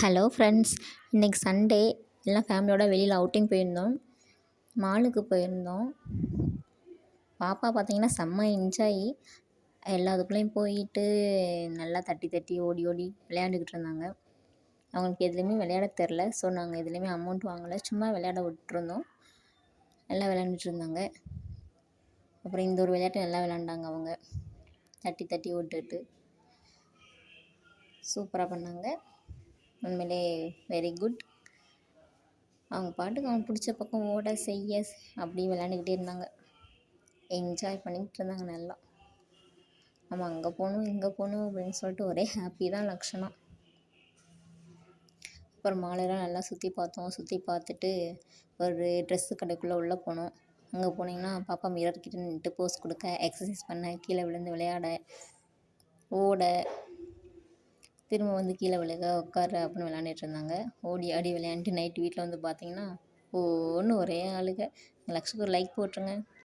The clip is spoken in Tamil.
ஹலோ ஃப்ரெண்ட்ஸ், இன்றைக்கி சண்டே. எல்லாம் ஃபேமிலியோட வெளியில் அவுட்டிங் போயிருந்தோம். மாலுக்கு போயிருந்தோம். பாப்பா பார்த்தீங்கன்னா செம்ம என்ஜாய். எல்லாத்துக்குள்ளேயும் போயிட்டு நல்லா தட்டி தட்டி ஓடி ஓடி விளையாண்டுக்கிட்டு இருந்தாங்க. அவங்களுக்கு எதுலேயுமே விளையாட தெரில. ஸோ நாங்கள் எதுலேயுமே அமௌண்ட் வாங்கலை, சும்மா விளையாட விட்டுருந்தோம். நல்லா விளையாண்டுட்டு இருந்தாங்க. அப்புறம் இந்த ஒரு விளையாட்டு நல்லா விளையாண்டாங்க. அவங்க தட்டி தட்டி விட்டுட்டு சூப்பராக பண்ணாங்க. உண்மையிலே வெரி குட். அவங்க பாட்டுக்கு அவங்க பிடிச்ச பக்கம் ஓட செய்ய அப்படி விளையாண்டுக்கிட்டே இருந்தாங்க. என்ஜாய் பண்ணிக்கிட்டு இருந்தாங்க நல்லா. நம்ம அங்கே போகணும் இங்கே போகணும் அப்படின்னு சொல்லிட்டு ஒரே ஹாப்பி தான் லக்ஷணம். அப்புறம் மாலையெல்லாம் நல்லா சுற்றி பார்த்தோம். சுற்றி பார்த்துட்டு ஒரு ட்ரெஸ்ஸு கடைக்குள்ளே உள்ளே போனோம். அங்கே போனீங்கன்னா பாப்பா மிரர் கிட்ட நின்றுட்டு போஸ் கொடுக்க, எக்ஸசைஸ் பண்ண, கீழே விழுந்து விளையாட, ஓட, திரும்ப வந்து கீழே விழுக, உட்கார அப்படின்னு விளையாண்டுட்டு இருந்தாங்க. ஓடி ஆடி விளையாண்டுட்டு நைட்டு வீட்டில் வந்து பார்த்தீங்கன்னா ஒன்று ஒரே ஆளுக. லக்ஷுக்கு ஒரு லைக் போட்டுருங்க.